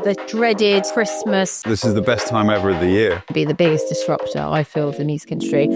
The dreaded Christmas. This is the best time ever of the year. Be the biggest disruptor, I feel, of the music industry.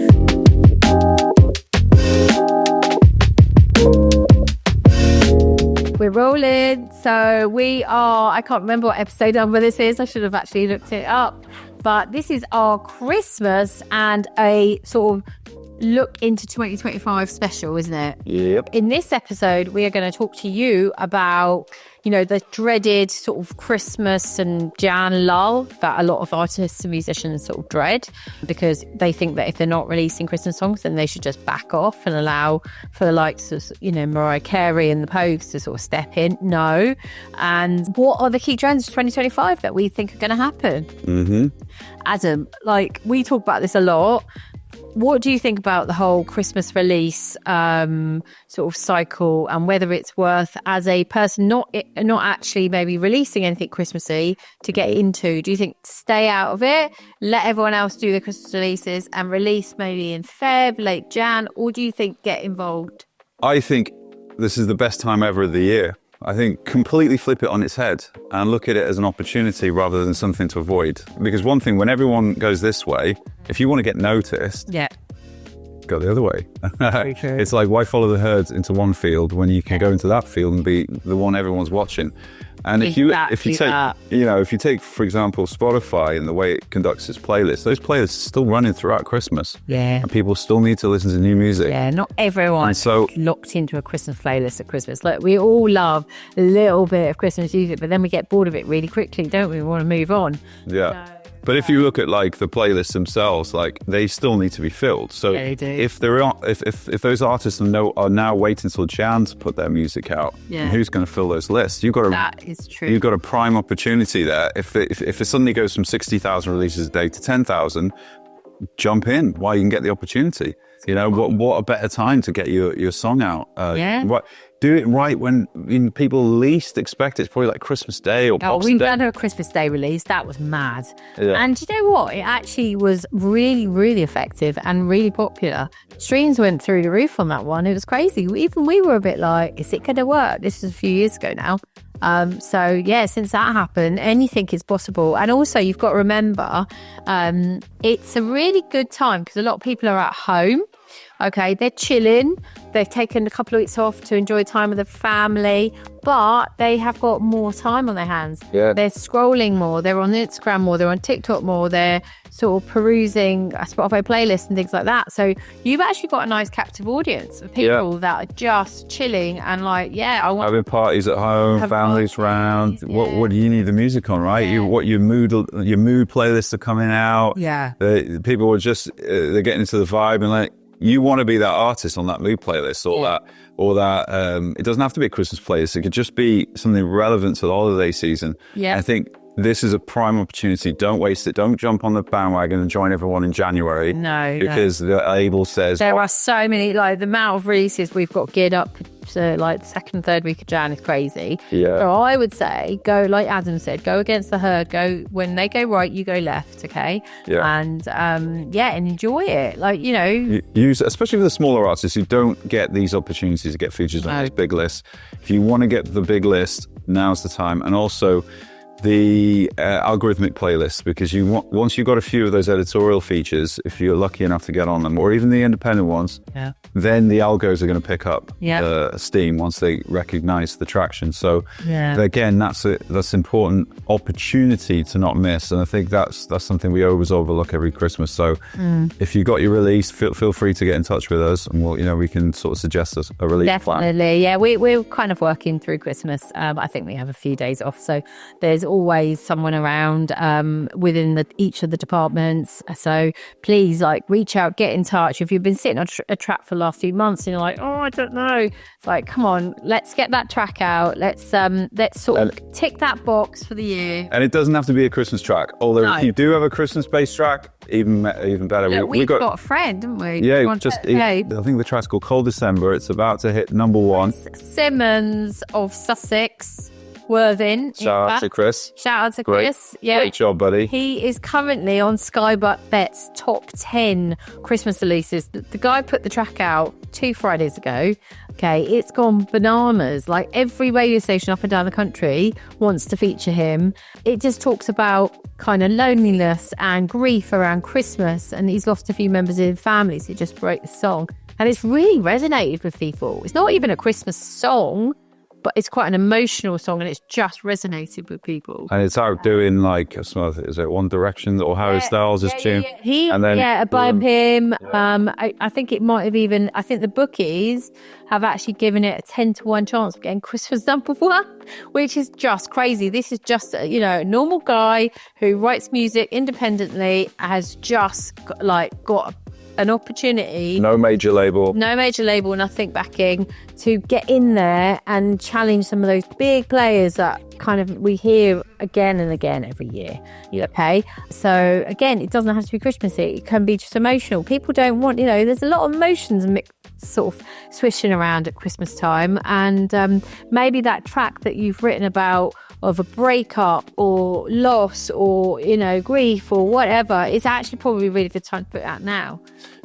We're rolling. So we are, I can't remember what episode number this is. I should have actually looked it up. But this is our Christmas and a sort of look into 2025 special, isn't it? Yep. In this episode, we are going to talk to you about, you know, the dreaded sort of Christmas and Jan lull that a lot of artists and musicians sort of dread, because they think that if they're not releasing Christmas songs, then they should just back off and allow for the likes of, you know, Mariah Carey and the Pogues to sort of step in. No. And what are the key trends of 2025 that we think are going to happen? Adam, like, we talk about this a lot. What do you think about the whole Christmas release sort of cycle, and whether it's worth, as a person not actually maybe releasing anything Christmassy, to get into? Do you think stay out of it, let everyone else do the Christmas releases and release maybe in Feb, late Jan, or do you think get involved? I think this is the best time ever of the year. I think completely flip it on its head and look at it as an opportunity rather than something to avoid. Because one thing, when everyone goes this way, if you want to get noticed, go the other way. It's like, why follow the herd into one field when you can go into that field and be the one everyone's watching? And if you take, for example, Spotify and the way it conducts its playlists, those playlists are still running throughout Christmas. Yeah. And people still need to listen to new music. Yeah, not everyone's locked into a Christmas playlist at Christmas. Look, we all love a little bit of Christmas music, but then we get bored of it really quickly, don't we? We want to move on. Yeah. But if you look at like the playlists themselves, like they still need to be filled. So they do. if those artists are now waiting until Jan to put their music out, who's going to fill those lists? That is true. You've got a prime opportunity there. If it suddenly goes from 60,000 releases a day to 10,000, jump in while you can get the opportunity. You know, what a better time to get your song out. Do it right when people least expect it. It's probably like Christmas Day or Boxing Day. We've done a Christmas Day release. That was mad. Yeah. And you know what? It actually was really, really effective and really popular. Streams went through the roof on that one. It was crazy. Even we were a bit like, is it going to work? This was a few years ago now. So yeah, since that happened, anything is possible. And also you've got to remember, it's a really good time because a lot of people are at home. Okay, they're chilling. They've taken a couple of weeks off to enjoy time with the family, but they have got more time on their hands. Yeah. They're scrolling more. They're on Instagram more. They're on TikTok more. They're sort of perusing a Spotify playlist and things like that. So you've actually got a nice captive audience of people that are just chilling and like, having parties at home, families around. What do you need the music on, right? Your mood playlists are coming out. Yeah. People are just they're getting into the vibe, and like, you want to be that artist on that mood playlist or that it doesn't have to be a Christmas playlist. It could just be something relevant to the holiday season. Yeah. I think this is a prime opportunity. Don't waste it. Don't jump on the bandwagon and join everyone in January. No. Because the label says there are so many, like the amount of releases we've got geared up to like the second, third week of Jan is crazy. Yeah. So I would say go, like Adam said, go against the herd. Go when they go right, you go left. Okay. Yeah. And and enjoy it. Like, you know, use, especially for the smaller artists who don't get these opportunities to get features on these big lists. If you want to get the big list, now's the time. And also the algorithmic playlist, because once you've got a few of those editorial features, if you're lucky enough to get on them, or even the independent ones, then the algos are going to pick up steam once they recognize the traction. So again, that's important opportunity to not miss, and I think that's something we always overlook every Christmas. So if you got your release, feel free to get in touch with us, and we can sort of suggest a release plan. Definitely, yeah. We're kind of working through Christmas. I think we have a few days off, so there's always someone around within each of the departments. So please, like, reach out, get in touch. If you've been sitting on a track for the last few months and you're like, I don't know, it's like, come on, let's get that track out. Let's sort of tick that box for the year. And it doesn't have to be a Christmas track. Although if you do have a Christmas-based track, even better. Look, we've got a friend, haven't we? Yeah, I think the track's called Cold December. It's about to hit number one. Simmons of Sussex. Worthing. Shout out to Chris. Shout out to Great. Chris. Yeah. Great job, buddy. He is currently on Sky Bet's top 10 Christmas releases. The guy put the track out 2 Fridays ago. Okay, it's gone bananas. Like every radio station up and down the country wants to feature him. It just talks about kind of loneliness and grief around Christmas, and he's lost a few members of his family, so he just wrote the song. And it's really resonated with people. It's not even a Christmas song, but it's quite an emotional song, and it's just resonated with people. And it's out doing like, is it One Direction or Harry Styles' tune? Yeah. And then, Above him. I think it might have even, I think the bookies have actually given it a 10-1 chance of getting Christmas number 1, which is just crazy. This is just, a normal guy who writes music independently, has just got an opportunity. No major label, nothing backing, to get in there and challenge some of those big players that kind of we hear again and again every year. Okay, so again, it doesn't have to be Christmassy. It can be just emotional. People don't want, there's a lot of emotions sort of swishing around at Christmas time, and maybe that track that you've written about of a breakup or loss or grief or whatever, it's actually probably a really good time to put it out now.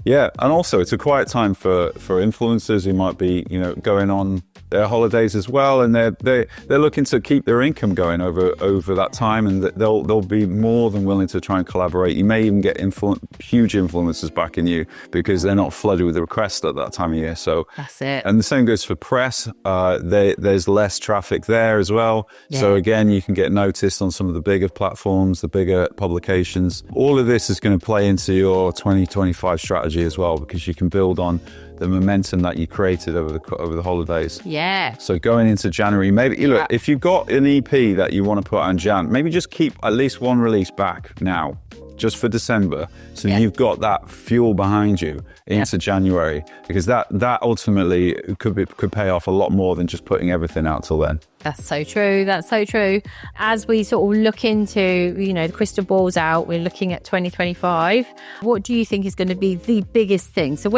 Yeah, and also it's a quiet time for influencers who might be going on their holidays as well, and they're looking to keep their income going over that time, and they'll be more than willing to try and collaborate. You may even get huge influencers backing you because they're not flooded with requests at that time of year. So that's it. And the same goes for press. There's less traffic there as well. Yeah. So again, you can get noticed on some of the bigger platforms, the bigger publications. All of this is going to play into your 2025 strategy as well, because you can build on the momentum that you created over the holidays. Yeah. So going into January, maybe look, if you've got an EP that you want to put out in Jan, maybe just keep at least one release back now, just for December, so you've got that fuel behind you into January, because that ultimately could pay off a lot more than just putting everything out till then. That's so true. As we sort of look into, the crystal ball's out, we're looking at 2025. What do you think is going to be the biggest thing? So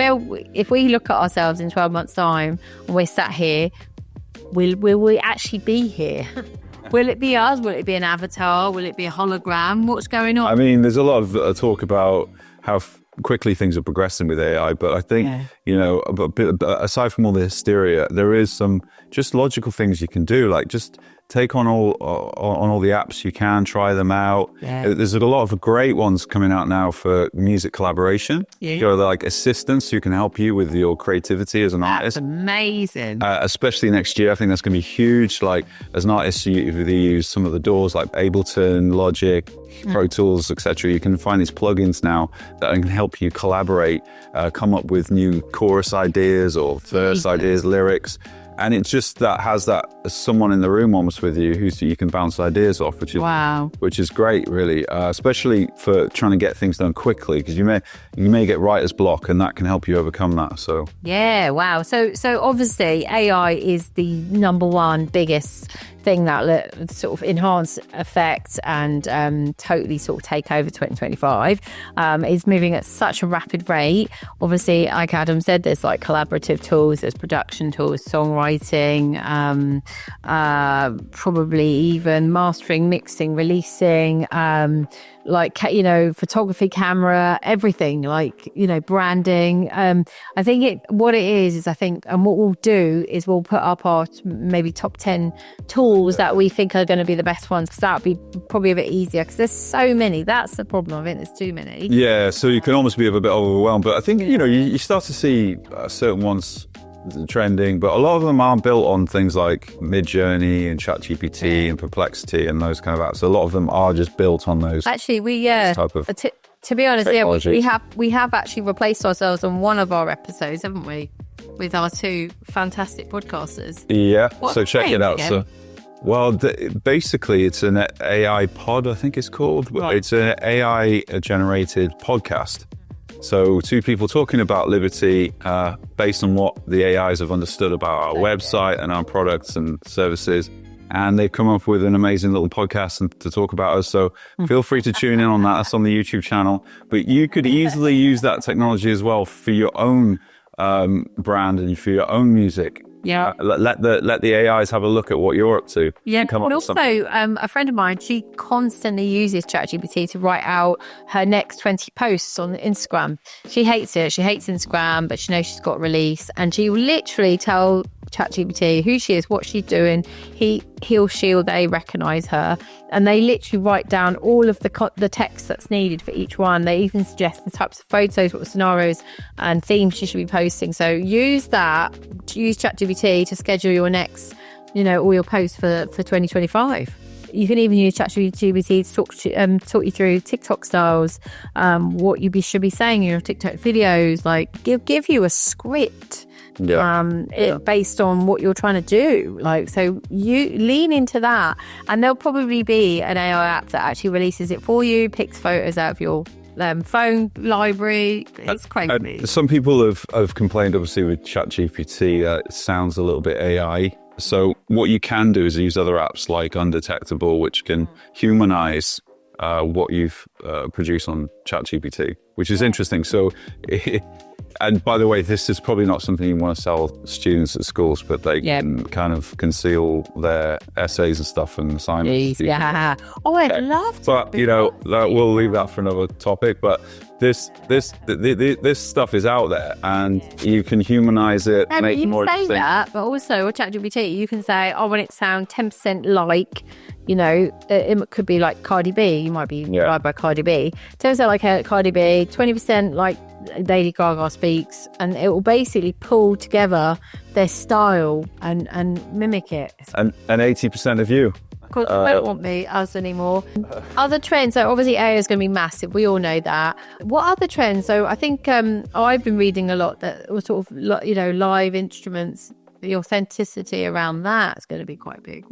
if we look at ourselves in 12 months' time and we're sat here, will we actually be here? Will it be us? Will it be an avatar? Will it be a hologram? What's going on? I mean, there's a lot of talk about how quickly things are progressing with AI, but I think, but aside from all the hysteria, there is some just logical things you can do, like just take on all the apps you can, try them out. Yeah. There's a lot of great ones coming out now for music collaboration. Yeah. There are like assistants who can help you with your creativity as an artist. That's amazing. Especially next year, I think that's going to be huge. Like as an artist, you use some of the doors like Ableton, Logic, Pro Tools, etc. You can find these plugins now that can help you collaborate, come up with new chorus ideas or verse ideas, lyrics. And it's just has someone in the room almost with you who you can bounce ideas off, which is great, really, especially for trying to get things done quickly, because you may get writer's block, and that can help you overcome that. So so obviously AI is the number one biggest thing that sort of enhance effect and totally sort of take over 2025 is moving at such a rapid rate. Obviously, like Adam said, there's like collaborative tools, there's production tools, songwriting, probably even mastering, mixing, releasing, photography, camera, everything, branding. I think what it is I think, and what we'll do is we'll put up our maybe top 10 tools that we think are going to be the best ones, because that would be probably a bit easier, because there's so many. That's the problem. I think there's too many. Yeah, so you can almost be a bit overwhelmed. But I think, you start to see certain ones trending, but a lot of them are built on things like Midjourney and ChatGPT and Perplexity and those kind of apps. So a lot of them are just built on those. Actually, to be honest, we have actually replaced ourselves on one of our episodes, haven't we, with our two fantastic podcasters? Yeah. So check it out. So, basically, it's an AI pod, I think it's called. Right. It's an AI generated podcast. So two people talking about liberty based on what the AIs have understood about our website and our products and services. And they've come up with an amazing little podcast to talk about us. So feel free to tune in on that. That's on the YouTube channel. But you could easily use that technology as well for your own brand and for your own music. Yeah. Let the AIs have a look at what you're up to. Yeah. Come And up with also, something. a friend of mine, she constantly uses ChatGPT to write out her next 20 posts on Instagram. She hates it. She hates Instagram, but she knows she's got a release. And she will literally tell ChatGPT who she is, what she's doing. He or she or they recognize her, and they literally write down all of the text that's needed for each one. They even suggest the types of photos, what scenarios and themes you should be posting. So use ChatGPT to schedule your next, all your posts for 2025. You can even use ChatGPT to talk you through TikTok styles, what you should be saying in your TikTok videos, like give you a script. Based on what you're trying to do. So you lean into that, and there'll probably be an AI app that actually releases it for you, picks photos out of your phone library. It's crazy. Some people have complained, obviously, with ChatGPT that it sounds a little bit AI. So what you can do is use other apps like Undetectable, which can humanize what you've produced on ChatGPT, which is interesting. So and by the way, this is probably not something you want to sell students at schools, but they can kind of conceal their essays and stuff and assignments. Yeah. Oh, I'd love to. But, we'll leave that for another topic. But this stuff is out there, and you can humanize it, make it more interesting. That, but also with ChatGPT, you can say, I want it to sound 10% like, it could be like Cardi B. You might be inspired by Cardi B. 10% like Cardi B, 20% like Lady Gaga speaks, and it will basically pull together their style and mimic it. And 80% of you. Because I don't want us anymore. Other trends, so obviously AI is going to be massive. We all know that. What other trends? So I think I've been reading a lot that were sort of, live instruments. The authenticity around that is going to be quite big.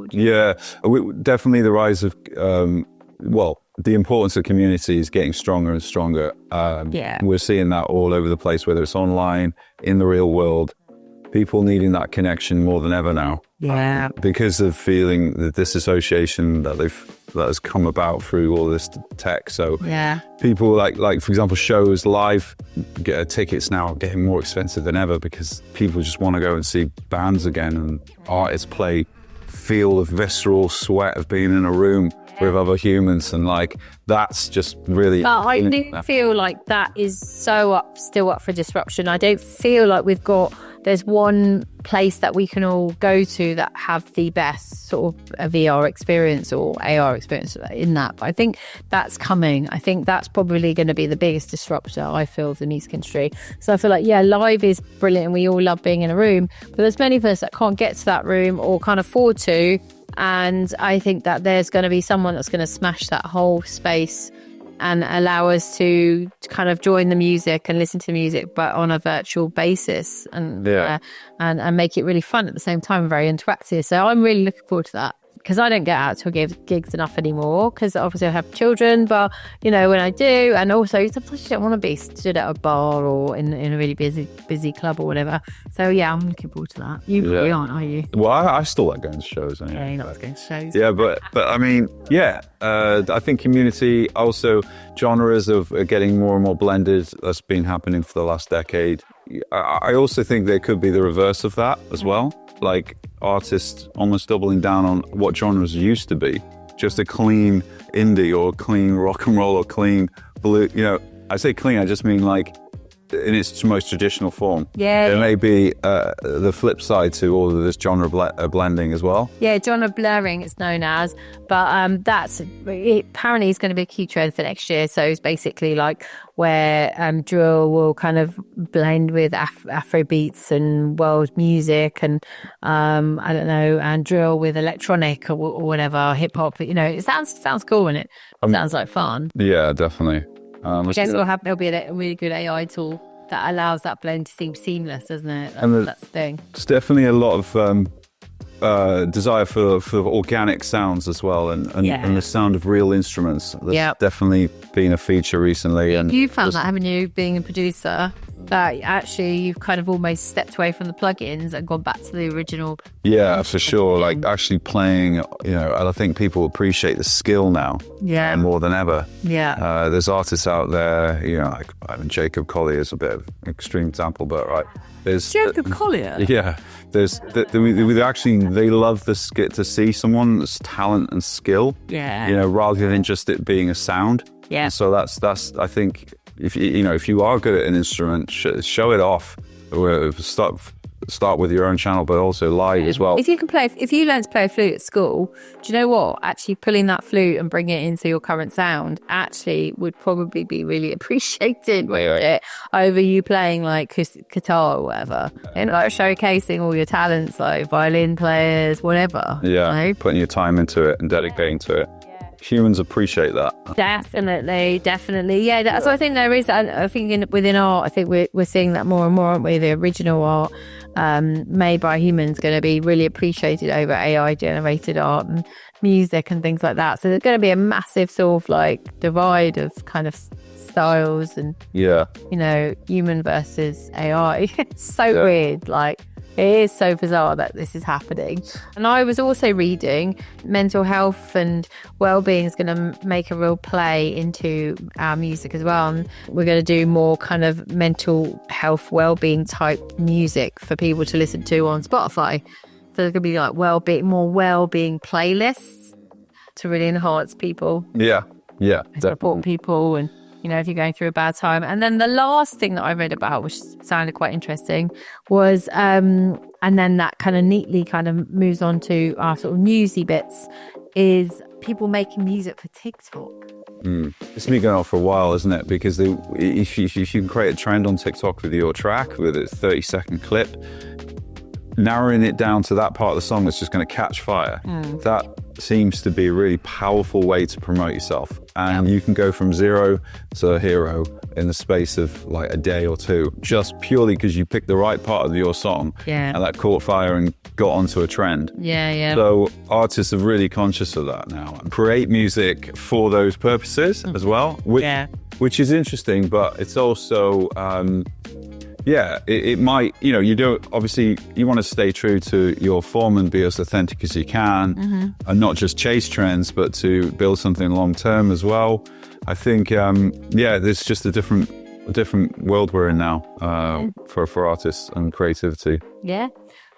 Definitely the rise of, the importance of community is getting stronger and stronger. We're seeing that all over the place, whether it's online, in the real world. People needing that connection more than ever now. Yeah. Because of feeling the disassociation that has come about through all this tech. So people like for example, shows, live tickets now are getting more expensive than ever because people just want to go and see bands again, and artists feel the visceral sweat of being in a room with other humans, and that's just really. But I do feel like that is still up for disruption. I don't feel like there's one place that we can all go to that have the best sort of a VR experience or AR experience in that. But I think that's coming. I think that's probably going to be the biggest disruptor, I feel, of the music industry. So I feel like, live is brilliant and we all love being in a room, but there's many of us that can't get to that room or can't afford to. And I think that there's going to be someone that's going to smash that whole space and allow us to kind of join the music and listen to the music, but on a virtual basis, and make it really fun at the same time, very interactive. So I'm really looking forward to that, because I don't get out to gigs enough anymore, because obviously I have children, but when I do, and also sometimes you don't want to be stood at a bar or in a really busy club or whatever. So I'm looking forward to that. You probably aren't, are you? Well, I still like going to shows anyway. Yeah, you like going to shows. Yeah, but I mean, I think community, also genres are getting more and more blended. That's been happening for the last decade. I also think there could be the reverse of that as well. Like artists almost doubling down on what genres used to be, just a clean indie or clean rock and roll or clean blue. I say clean, I just mean like in its most traditional form. There may be the flip side to all of this genre blending as well. Genre blurring it's known as, but apparently is going to be a key trend for next year. So it's basically like where drill will kind of blend with Afro beats and world music, and I don't know, and drill with electronic or whatever, hip hop. It sounds cool, and it sounds like fun. Yeah, definitely. There'll be a really good AI tool that allows that blend to seem seamless, doesn't it? That's the thing. There's definitely a lot of desire for organic sounds as well, and the sound of real instruments. That's definitely been a feature recently. And you found that, haven't you, being a producer? that actually you've kind of almost stepped away from the plugins and gone back to the original. Yeah, for sure. Like actually playing, you know, and I think people appreciate the skill now more than ever. Yeah. There's artists out there, you know, like I mean, Jacob Collier is a bit of an extreme example, but there's Jacob Collier? Yeah. There's actually, they love to see someone's talent and skill, you know, rather than just it being a sound. Yeah. And so that's I think if you are good at an instrument, show it off. Start with your own channel, but also live as well. If you learn to play a flute at school, do you know what? Actually pulling that flute and bringing it into your current sound actually would probably be really appreciated over you playing like guitar or whatever. And like showcasing all your talents, like violin players, whatever. Yeah, you know? Putting your time into it and dedicating to it. Humans appreciate that. Definitely. Yeah, so I think there is. I think within art, I think we're seeing that more and more, aren't we? The original art made by humans going to be really appreciated over AI generated art and music and things like that. So there's going to be a massive sort of like divide of kind of styles and you know, human versus AI. It's so weird. Like, it is so bizarre that this is happening. And I was also reading mental health and well-being is going to make a real play into our music as well. And we're going to do more kind of mental health, well-being type music for people to listen to on Spotify. So there's going to be like more well-being playlists to really enhance people. Yeah. Support people and, you know, if you're going through a bad time. And then the last thing that I read about, which sounded quite interesting, was, and then that kind of neatly kind of moves on to our sort of newsy bits, is people making music for TikTok. It's been going on for a while, isn't it? Because if you can create a trend on TikTok with your track, with a 30-second clip, narrowing it down to that part of the song that's just going to catch fire, that seems to be a really powerful way to promote yourself. And you can go from zero to a hero in the space of like a day or two, just purely because you picked the right part of your song and that caught fire and got onto a trend. So artists are really conscious of that now and create music for those purposes as well, which is interesting, but it's also it might, you know, you don't, obviously you want to stay true to your form and be as authentic as you can and not just chase trends, but to build something long term as well. I think there's just a different world we're in now for artists and creativity.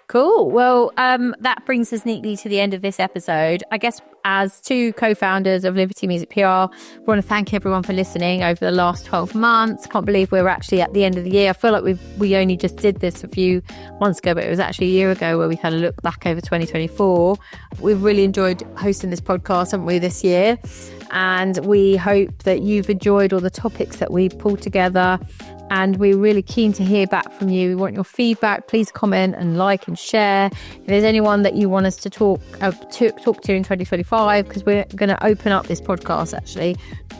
Cool. Well, that brings us neatly to the end of this episode. I guess as two co-founders of Liberty Music PR, we want to thank everyone for listening over the last 12 months. Can't believe we're actually at the end of the year. I feel like we only just did this a few months ago, but it was actually a year ago where we had a look back over 2024. We've really enjoyed hosting this podcast, haven't we, this year? And we hope that you've enjoyed all the topics that we pulled together. And we're really keen to hear back from you. We want your feedback. Please comment and like and share. If there's anyone that you want us to talk to in 2025, because we're going to open up this podcast actually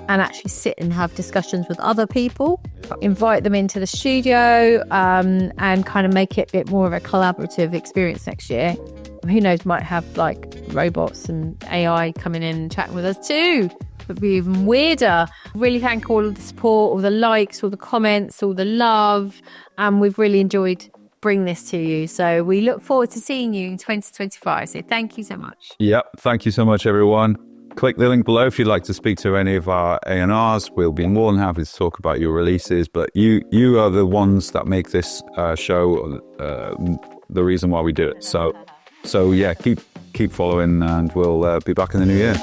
and sit and have discussions with other people, invite them into the studio and kind of make it a bit more of a collaborative experience next year. Who knows, might have like robots and AI coming in and chatting with us too. Would be even weirder. Really thank all of the support, all the likes, all the comments, all the love, and we've really enjoyed bringing this to you. So we look forward to seeing you in 2025. So thank you so much. Thank you so much, everyone. Click the link below if you'd like to speak to any of our A&Rs. We'll be more than happy to talk about your releases, but you are the ones that make this show the reason why we do it. So yeah, keep following, and we'll be back in the new year.